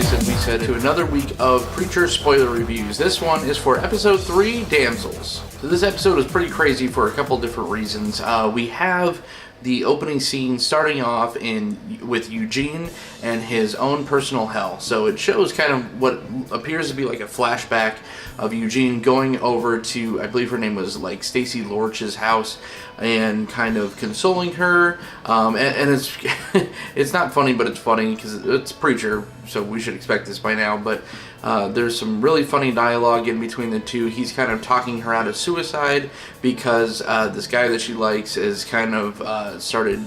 place, as we said, to another week of Preacher spoiler reviews. This one is for episode 3, Damsels. So this episode is pretty crazy for a couple different reasons. We have the opening scene starting off with Eugene and his own personal hell. So it shows kind of what appears to be like a flashback of Eugene going over to, I believe her name was like Stacy Lorch's house, and kind of consoling her. And it's it's not funny, but it's funny because it's Preacher, so we should expect this by now. But there's some really funny dialogue in between the two. He's kind of talking her out of suicide because this guy that she likes is kind of started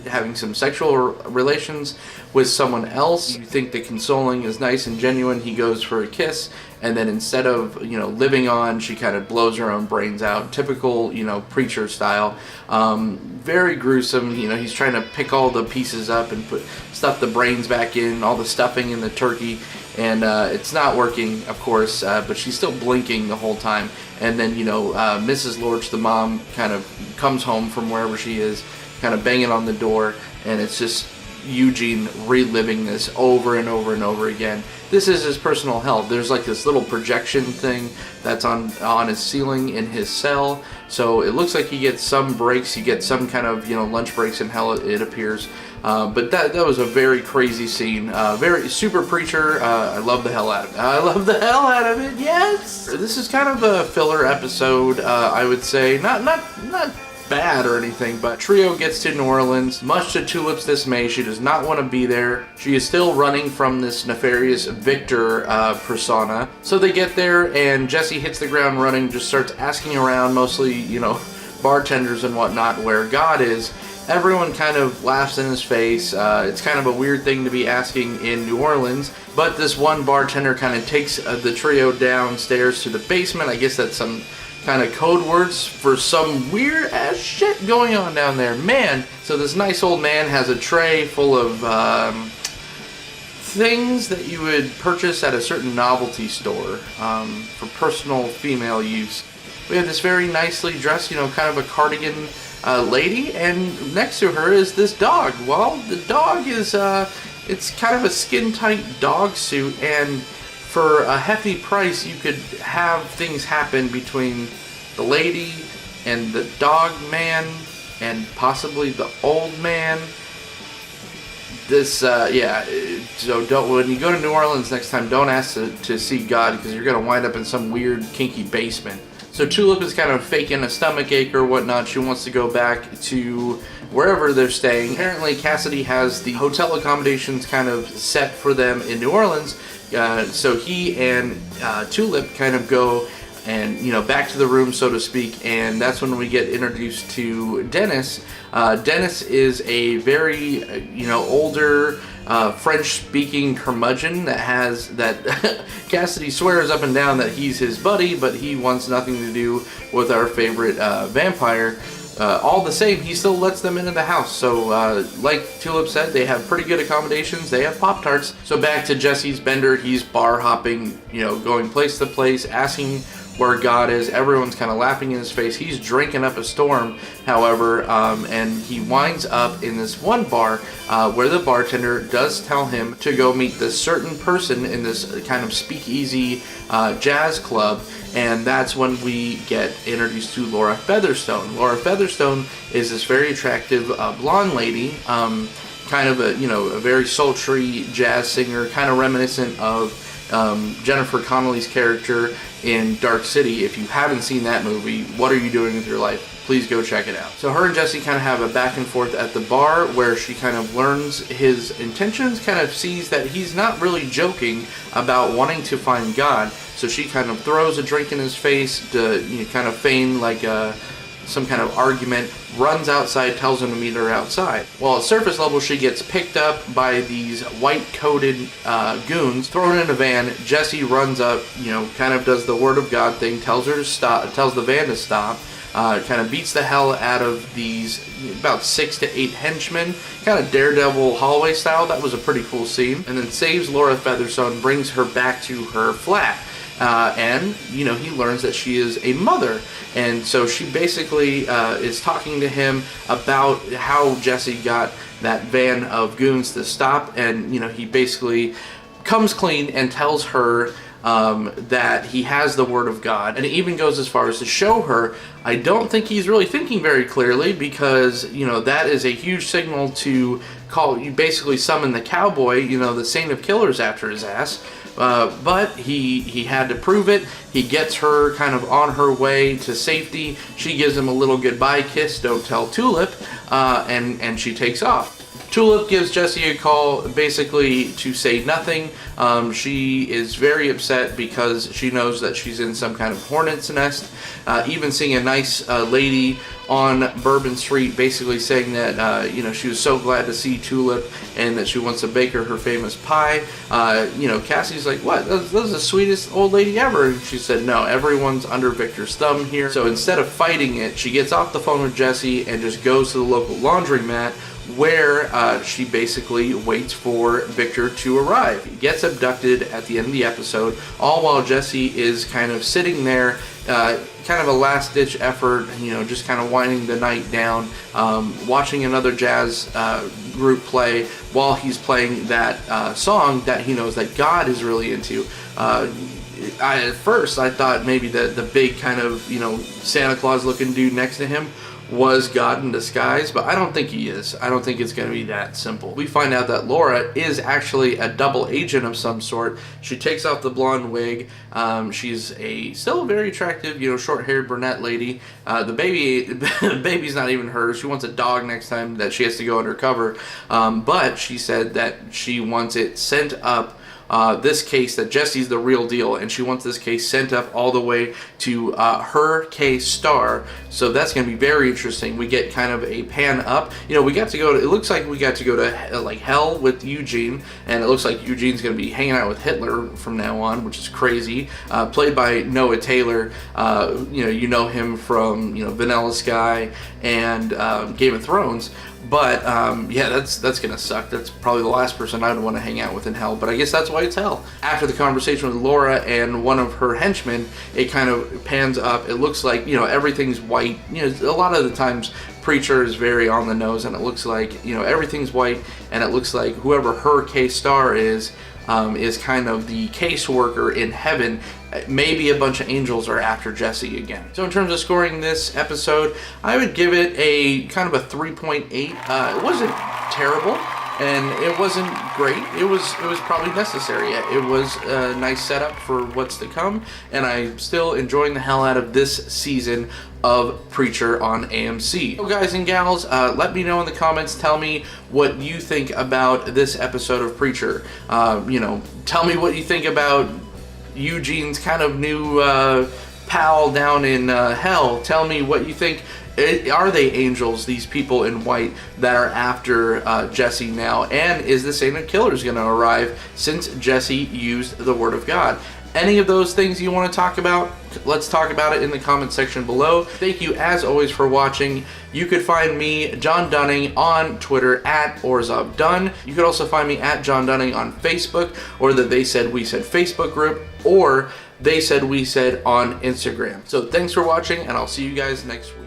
having some sexual relations with someone else. You think the consoling is nice and genuine. He goes for a kiss, and then instead of, living on, she kind of blows her own brains out. Typical, Preacher style. Very gruesome. He's trying to pick all the pieces up and stuff the brains back in, all the stuffing in the turkey. And it's not working, of course, but she's still blinking the whole time. And then, Mrs. Lorch, the mom, kind of comes home from wherever she is, kind of banging on the door, and it's just Eugene reliving this over and over and over again. This is his personal hell. There's like this little projection thing that's on his ceiling in his cell, so it looks like he gets some breaks. You get some kind of lunch breaks in hell, it appears. But that was a very crazy scene. Very super Preacher. I love the hell out of it. I love the hell out of it. Yes. This is kind of a filler episode. I would say not bad or anything, but trio gets to New Orleans. Much to Tulip's dismay, she does not want to be there. She is still running from this nefarious Victor persona. So they get there, and Jesse hits the ground running, just starts asking around, mostly, bartenders and whatnot, where God is. Everyone kind of laughs in his face. It's kind of a weird thing to be asking in New Orleans, but this one bartender kind of takes the trio downstairs to the basement. I guess that's some kind of code words for some weird ass shit going on down there, man. So this nice old man has a tray full of things that you would purchase at a certain novelty store for personal female use. We have this very nicely dressed, kind of a cardigan lady, and next to her is this dog. Well, the dog is it's kind of a skin tight dog suit, and for a hefty price, you could have things happen between the lady and the dog man and possibly the old man. This, yeah, so when you go to New Orleans next time, don't ask to see God, because you're going to wind up in some weird, kinky basement. So Tulip is kind of faking a stomach ache or whatnot. She wants to go back to wherever they're staying. Apparently, Cassidy has the hotel accommodations kind of set for them in New Orleans. So he and Tulip kind of go and back to the room, so to speak, and that's when we get introduced to Dennis. Dennis is a very older French-speaking curmudgeon that Cassidy swears up and down that he's his buddy, but he wants nothing to do with our favorite vampire. All the same, he still lets them into the house. So, like Tulip said, they have pretty good accommodations. They have Pop-Tarts. So back to Jesse's bender. He's bar hopping, going place to place, asking where God is. Everyone's kind of laughing in his face. He's drinking up a storm, however, and he winds up in this one bar where the bartender does tell him to go meet this certain person in this kind of speakeasy jazz club. And that's when we get introduced to Laura Featherstone. Laura Featherstone is this very attractive blonde lady, kind of a very sultry jazz singer, kind of reminiscent of Jennifer Connelly's character in Dark City. If you haven't seen that movie, what are you doing with your life? Please go check it out. So her and Jesse kind of have a back and forth at the bar, where she kind of learns his intentions, kind of sees that he's not really joking about wanting to find God. So she kind of throws a drink in his face to kind of feign like some kind of argument, runs outside, tells him to meet her outside. Well, at surface level, she gets picked up by these white-coated goons, thrown in a van. Jesse runs up, kind of does the word of God thing, tells her to stop, tells the van to stop, kind of beats the hell out of these about 6 to 8 henchmen, kind of Daredevil hallway style. That was a pretty cool scene. And then saves Laura Featherstone, brings her back to her flat. And he learns that she is a mother, and so she basically is talking to him about how Jesse got that van of goons to stop, and he basically comes clean and tells her that he has the word of God, and it even goes as far as to show her, I don't think he's really thinking very clearly, because, you know, that is a huge signal to call, you basically summon the cowboy, you know, the saint of killers after his ass. But he had to prove it. He gets her kind of on her way to safety. She gives him a little goodbye kiss, don't tell Tulip, and she takes off. Tulip gives Jesse a call basically to say nothing. She is very upset because she knows that she's in some kind of hornet's nest. Even seeing a nice lady on Bourbon Street basically saying that you know, she was so glad to see Tulip and that she wants to bake her famous pie. You know, Cassie's like, what? That's the sweetest old lady ever. And she said, no, everyone's under Victor's thumb here. So instead of fighting it, she gets off the phone with Jesse and just goes to the local laundromat, where she basically waits for Victor to arrive. He gets abducted at the end of the episode, all while Jesse is kind of sitting there, kind of a last-ditch effort, you know, just kind of winding the night down, watching another jazz group play while he's playing that song that he knows that God is really into. At first, I thought maybe the big kind of, you know, Santa Claus looking dude next to him was God in disguise, but I don't think he is. I don't think it's going to be that simple. We find out that Laura is actually a double agent of some sort. She takes off the blonde wig. She's still a very attractive, you know, short-haired brunette lady. The baby's not even hers. She wants a dog next time that she has to go undercover. But she said that she wants it sent up. This case, that Jesse's the real deal, and she wants this case sent up all the way to her case star. So that's going to be very interesting. We get kind of a pan up. You know, we got to go to, it looks like we got to go to like hell with Eugene, and it looks like Eugene's going to be hanging out with Hitler from now on, which is crazy. Played by Noah Taylor. You know him from, you know, Vanilla Sky and Game of Thrones. But yeah, that's gonna suck. That's probably the last person I'd want to hang out with in hell, but I guess that's why it's hell. After the conversation with Laura and one of her henchmen, it kind of pans up. It looks like, you know, everything's white. You know, a lot of the times Preacher is very on the nose, and it looks like, you know, everything's white, and it looks like whoever her case star is kind of the caseworker in heaven. Maybe a bunch of angels are after Jesse again. So in terms of scoring this episode, I would give it a kind of a 3.8. It wasn't terrible, and it wasn't great. It was probably necessary. It was a nice setup for what's to come, and I'm still enjoying the hell out of this season of Preacher on AMC. So guys and gals, let me know in the comments. Tell me what you think about this episode of Preacher. You know, tell me what you think about Eugene's kind of new pal down in hell. Tell me what you think. Are they angels, these people in white that are after Jesse now? And is the Saint of Killers going to arrive since Jesse used the Word of God? Any of those things you want to talk about, let's talk about it in the comment section below. Thank you as always for watching. You could find me, John Dunning, on Twitter at OrzovDunn. You could also find me at John Dunning on Facebook, or the They Said We Said Facebook group, or They Said We Said on Instagram. So thanks for watching, and I'll see you guys next week.